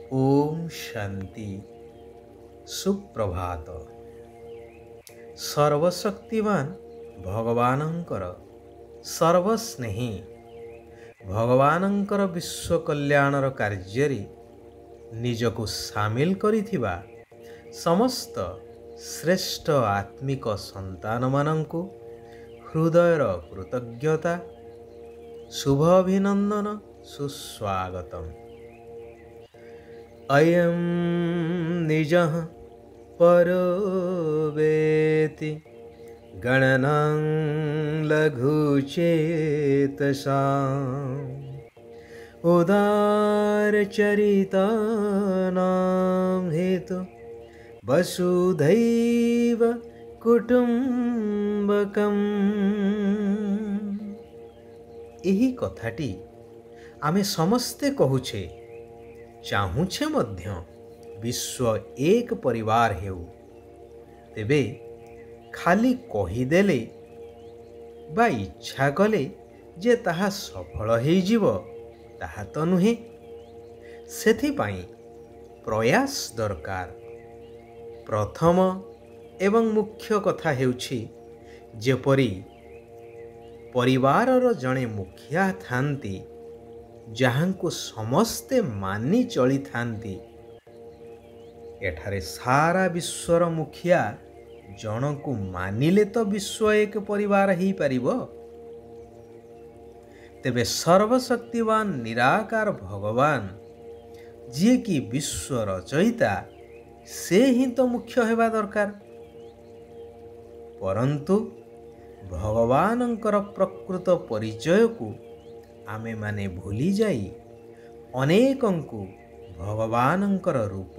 ओम शांति सुप्रभात। सर्वशक्तिमान भगवानंकर सर्वस्नेही भगवानंकर विश्व कल्याणर कार्यरे निजको सामिल करिथिबा समस्त श्रेष्ठ आत्मिक संतान मानंकु हृदयर कृतज्ञता शुभ अभिनंदन सुस्वागतम। अयं निजः परो वेति गणनं लघुचेतसाम् उदारचरितानां हेतु वसुधैव कुटुम्बकम्। एही कथाटी आमे समस्ते कहुछे, चाहूछे मध्य विश्व एक परिवार हेउ। तेबे खाली कहीदेले बा इच्छा कले जे ताहा सफल हेइजिव ताहा तो नुहे। सेथिपाई प्रयास दरकार। प्रथम एवं मुख्य कथा हेउछि जेपरि परिवारर जणे मुखिया थांती जहांकु समस्ते मानि चली थांती। एठारे सारा विश्वर मुखिया जनकु मानिले तो विश्व एक परिवार ही परिबो। तेबे सर्वशक्तिवान निराकार भगवान जी की विश्व रचयिता से ही तो मुख्य हेबा दरकार। परंतु भगवानंकर प्रकृत परिचय को आमे माने भूली जाई अनेकंकु भगवानंकर रूप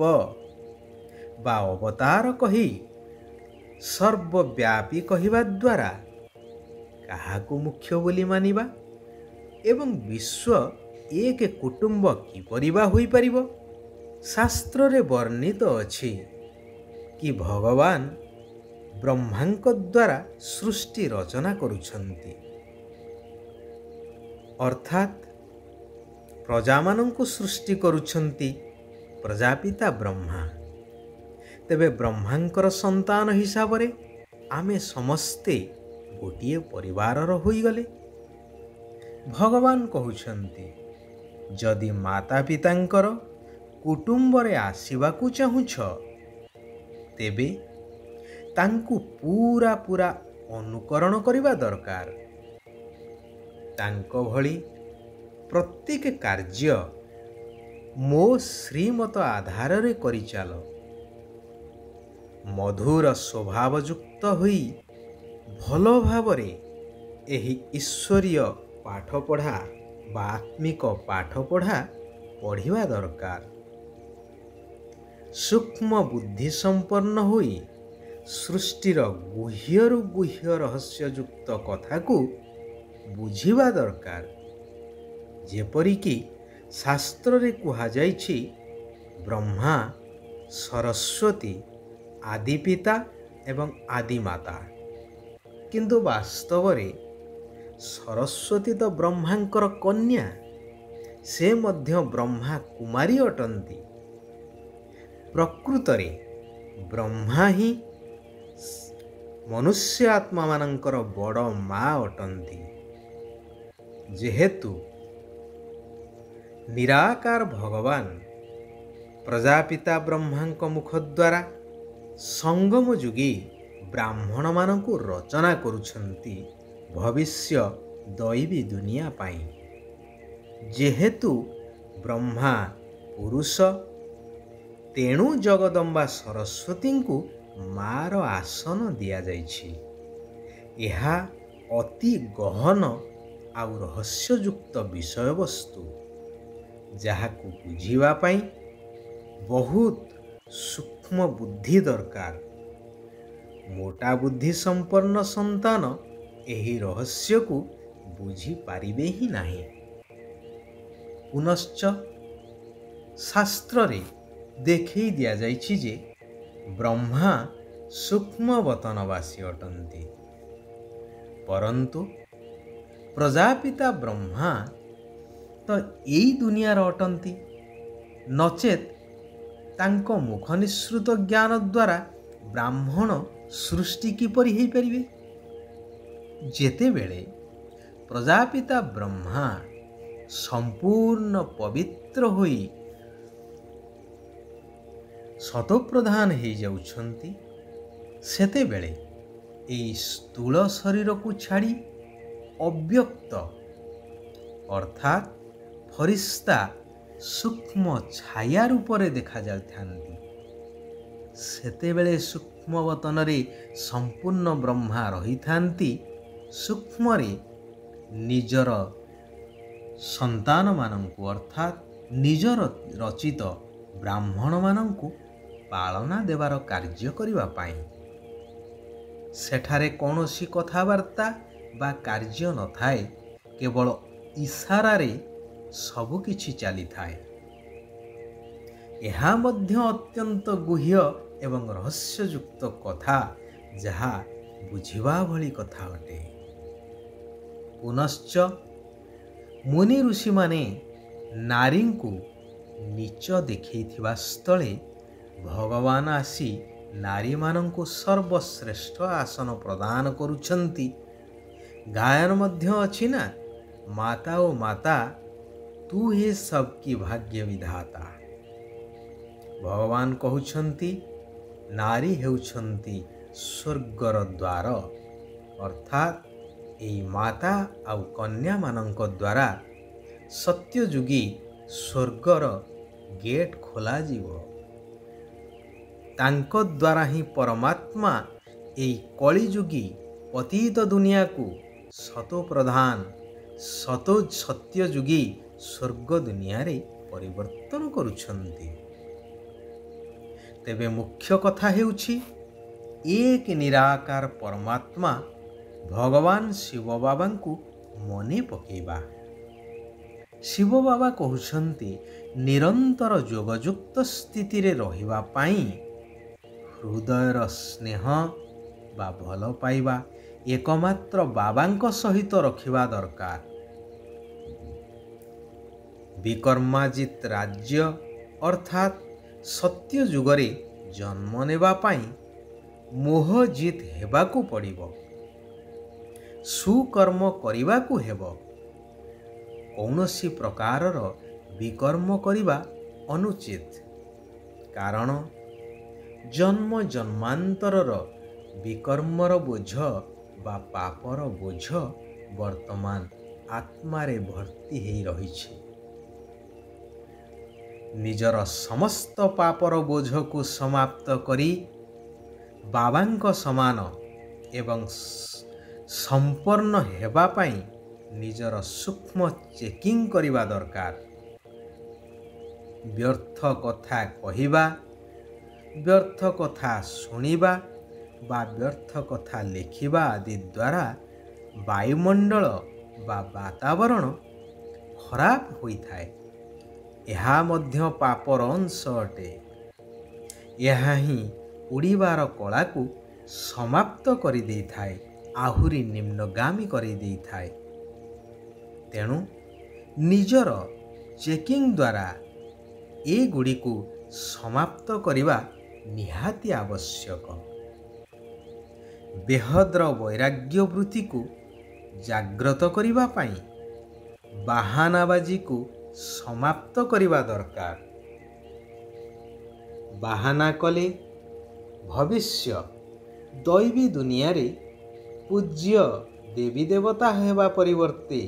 बा अवतार कही सर्वव्यापी कहिबा द्वारा काहाकु मुख्य बोली मानिबा एवं विश्व एक कुटुंब किपरि बा होई परिबो। शास्त्र रे वर्णित अछि कि भगवान ब्रह्मांक द्वारा सृष्टि रचना करुछंती, अर्थात प्रजामानंकु सृष्टि करुछंती प्रजापिता ब्रह्मा। तेबे ब्रह्मांकर संतान हिसाब रे आमे समस्ते गोटिए परिवारर होई गले। भगवान कहुछंती जदि माता पितांकर कुटुंब रे आसीबाकु चाहुछ तेबे तांकु पूरा पूरा अनुकरण करिबा दरकार। तांको भली प्रत्येक कार्य मो श्रीमत आधार रे करि चाल। मधुर स्वभावयुक्त होई भलो भावरे एही ईश्वरीय पाठ पढ़ा बा आत्मिक पाठ पढ़ा पढ़िबा दरकार। सूक्ष्म बुद्धि संपन्न होई सृष्टिर गुह्यरु गुह्य रहस्ययुक्त कथा को बुझिबा दरकार। जेपरिकी शास्त्र रे कुहा जाइछि ब्रह्मा सरस्वती आदि पिता एवं आदि माता, किंतु वास्तव रे सरस्वती तो ब्रह्मांकर कन्या, से मध्य ब्रह्मा कुमारी अटंती। प्रकृत रे ब्रह्मा ही मनुष्य आत्मा मानंकर बड़ माँ अटंती। जेहेतु निराकार भगवान प्रजापिता ब्रह्मांक मुख द्वारा संगम जुगी ब्राह्मण मानंकु रचना करुछंती भविष्य दैवी दुनिया पाई। जेहेतु ब्रह्मा पुरुष तेणु जगदम्बा सरस्वती को मार आसन दिया जाइछि। यह अति गहन आउ रहस्ययुक्त विषय वस्तु जहाकु बुझिबा पाई बहुत सूक्ष्म बुद्धि दरकार। मोटा बुद्धि संपन्न संतान एही रहस्य को बुझी पारिबे ही नाही। पुनश्च शास्त्र रे देखई दिया जाइछि जे ब्रह्मा सूक्ष्म वतनवासी अटंती, परंतु प्रजापिता ब्रह्मा तो यही दुनियार अटंती, नचेत ତାଙ୍କ ମୁଖ ନିଃସୃତ ଜ୍ଞାନ ଦ୍ୱାରା ବ୍ରାହ୍ମଣ ସୃଷ୍ଟି କିପରି ହୋଇପାରିବେ? ଯେତେବେଳେ ପ୍ରଜାପିତା ବ୍ରହ୍ମା ସମ୍ପୂର୍ଣ୍ଣ ପବିତ୍ର ହୋଇ ଶତପ୍ରଧାନ ହୋଇଯାଉଛନ୍ତି, ସେତେବେଳେ ଏହି ସ୍ଥୂଳ ଶରୀରକୁ ଛାଡ଼ି ଅବ୍ୟକ୍ତ ଅର୍ଥାତ୍ ଫରିସ୍ତା ସୂକ୍ଷ୍ମ ଛାୟା ରୂପରେ ଦେଖାଯାଇଥାନ୍ତି। ସେତେବେଳେ ସୂକ୍ଷ୍ମବତନରେ ସମ୍ପୂର୍ଣ୍ଣ ବ୍ରହ୍ମା ରହିଥାନ୍ତି। ସୂକ୍ଷ୍ମରେ ନିଜର ସନ୍ତାନମାନଙ୍କୁ ଅର୍ଥାତ୍ ନିଜର ରଚିତ ବ୍ରାହ୍ମଣମାନଙ୍କୁ ପାଳନା ଦେବାର କାର୍ଯ୍ୟ କରିବା ପାଇଁ। ସେଠାରେ କୌଣସି କଥାବାର୍ତ୍ତା ବା କାର୍ଯ୍ୟ ନଥାଏ, କେବଳ ଇସାରାରେ ସବୁକିଛି ଚାଲିଥାଏ। ଏହା ମଧ୍ୟ ଅତ୍ୟନ୍ତ ଗୁହ୍ୟ ଏବଂ ରହସ୍ୟଯୁକ୍ତ କଥା, ଯାହା ବୁଝିବା ଭଳି କଥା ଅଟେ। ପୁନଶ୍ଚ ମୁନି ଋଷିମାନେ ନାରୀଙ୍କୁ ନୀଚ ଦେଖାଇଥିବା ସ୍ଥଳେ ଭଗବାନ ଆସି ନାରୀମାନଙ୍କୁ ସର୍ବଶ୍ରେଷ୍ଠ ଆସନ ପ୍ରଦାନ କରୁଛନ୍ତି। ଗାୟନ ମଧ୍ୟ ଅଛି ନା, ମାତା ଓ ମାତା ତୁ ହି ସବକି ଭାଗ୍ୟ ବିଧାତା। ଭଗବାନ କହୁଛନ୍ତି ନାରୀ ହେଉଛନ୍ତି ସ୍ୱର୍ଗର ଦ୍ୱାର, ଅର୍ଥାତ୍ ଏହି ମାତା ଆଉ କନ୍ୟାମାନଙ୍କ ଦ୍ୱାରା ସତ୍ୟଯୁଗୀ ସ୍ୱର୍ଗର ଗେଟ୍ ଖୋଲାଯିବ। ତାଙ୍କ ଦ୍ୱାରା ହିଁ ପରମାତ୍ମା ଏହି କଳିଯୁଗୀ ପତିତ ଦୁନିଆକୁ ଶତପ୍ରଧାନ ସତ୍ୟଯୁଗୀ ସ୍ୱର୍ଗ ଦୁନିଆରେ ପରିବର୍ତ୍ତନ କରୁଛନ୍ତି। ତେବେ ମୁଖ୍ୟ କଥା ହେଉଛି ଏକ ନିରାକାର ପରମାତ୍ମା ଭଗବାନ ଶିବ ବାବାଙ୍କୁ ମନେ ପକାଇବା। ଶିବ ବାବା କହୁଛନ୍ତି ନିରନ୍ତର ଯୋଗଯୁକ୍ତ ସ୍ଥିତିରେ ରହିବା ପାଇଁ ହୃଦୟର ସ୍ନେହ ବା ଭଲ ପାଇବା ଏକମାତ୍ର ବାବାଙ୍କ ସହିତ ରଖିବା ଦରକାର। ବିକର୍ମାଜିତ ରାଜ୍ୟ ଅର୍ଥାତ୍ ସତ୍ୟ ଯୁଗରେ ଜନ୍ମ ନେବା ପାଇଁ ମୋହ ଜିତ ହେବାକୁ ପଡ଼ିବ। ସୁକର୍ମ କରିବାକୁ ହେବ। କୌଣସି ପ୍ରକାରର ବିକର୍ମ କରିବା ଅନୁଚିତ, କାରଣ ଜନ୍ମ ଜନ୍ମାନ୍ତରର ବିକର୍ମର ବୋଝ ବା ପାପର ବୋଝ ବର୍ତ୍ତମାନ ଆତ୍ମାରେ ଭର୍ତ୍ତି ହୋଇ ରହିଛି। ନିଜର ସମସ୍ତ ପାପର ବୋଝକୁ ସମାପ୍ତ କରି ବାବାଙ୍କ ସମାନ ଏବଂ ସମ୍ପନ୍ନ ହେବା ପାଇଁ ନିଜର ସୂକ୍ଷ୍ମ ଚେକିଂ କରିବା ଦରକାର। ବ୍ୟର୍ଥ କଥା କହିବା, ବ୍ୟର୍ଥ କଥା ଶୁଣିବା ବା ବ୍ୟର୍ଥ କଥା ଲେଖିବା ଆଦି ଦ୍ୱାରା ବାୟୁମଣ୍ଡଳ ବା ବାତାବରଣ ଖରାପ ହୋଇଥାଏ। ଏହା ମଧ୍ୟ ପାପର ଅଂଶ ଅଟେ। ଏହା ହିଁ ଉଡ଼ିବାର କଳାକୁ ସମାପ୍ତ କରିଦେଇଥାଏ, ଆହୁରି ନିମ୍ନଗାମୀ କରିଦେଇଥାଏ। ତେଣୁ ନିଜର ଚେକିଂ ଦ୍ୱାରା ଏଗୁଡ଼ିକୁ ସମାପ୍ତ କରିବା ନିହାତି ଆବଶ୍ୟକ। ବେହଦ୍ର ବୈରାଗ୍ୟ ବୃତ୍ତିକୁ ଜାଗ୍ରତ କରିବା ପାଇଁ ବାହାନାବାଜିକୁ ସମାପ୍ତ କରିବା ଦରକାର। ବାହାନା କଲେ ଭବିଷ୍ୟ ଦୈବୀ ଦୁନିଆରେ ପୂଜ୍ୟ ଦେବୀ ଦେବତା ହେବା ପରିବର୍ତ୍ତେ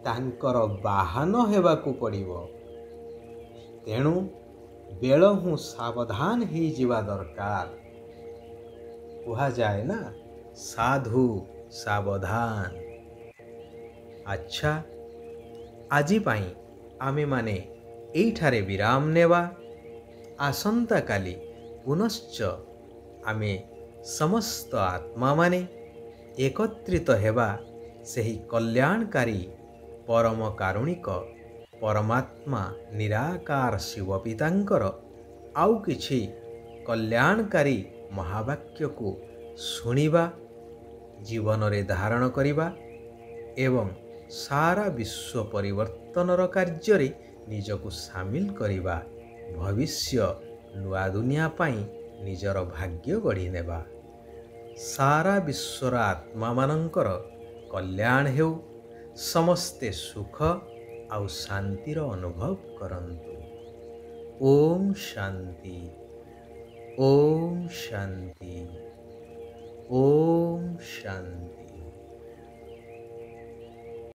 ତାଙ୍କର ବାହନ ହେବାକୁ ପଡ଼ିବ। ତେଣୁ ବେଳହୁଁ ସାବଧାନ ହୋଇଯିବା ଦରକାର। କୁହାଯାଏ ନା, ସାଧୁ ସାବଧାନ। ଆଚ୍ଛା, ଆଜି ପାଇଁ ଆମେମାନେ ଏଇଠାରେ ବିରାମ ନେବା। ଆସନ୍ତାକାଲି ପୁନଶ୍ଚ ଆମେ ସମସ୍ତ ଆତ୍ମାମାନେ ଏକତ୍ରିତ ହେବା ସେହି କଲ୍ୟାଣକାରୀ ପରମ କାରୁଣିକ ପରମାତ୍ମା ନିରାକାର ଶିବ ପିତାଙ୍କର ଆଉ କିଛି କଲ୍ୟାଣକାରୀ ମହାବାକ୍ୟକୁ ଶୁଣିବା, ଜୀବନରେ ଧାରଣ କରିବା ଏବଂ ସାରା ବିଶ୍ୱ ପରିବର୍ତ୍ତନର କାର୍ଯ୍ୟରେ ନିଜକୁ ସାମିଲ କରିବା। ଭବିଷ୍ୟ ନୂଆ ଦୁନିଆ ପାଇଁ ନିଜର ଭାଗ୍ୟ ଗଢ଼ି ନେବା। ସାରା ବିଶ୍ୱର ଆତ୍ମାମାନଙ୍କର କଲ୍ୟାଣ ହେଉ। ସମସ୍ତେ ସୁଖ ଆଉ ଶାନ୍ତିର ଅନୁଭବ କରନ୍ତୁ। ଓମ୍ ଶାନ୍ତି। ଓମ୍ ଶାନ୍ତି। ଓମ୍ ଶାନ୍ତି।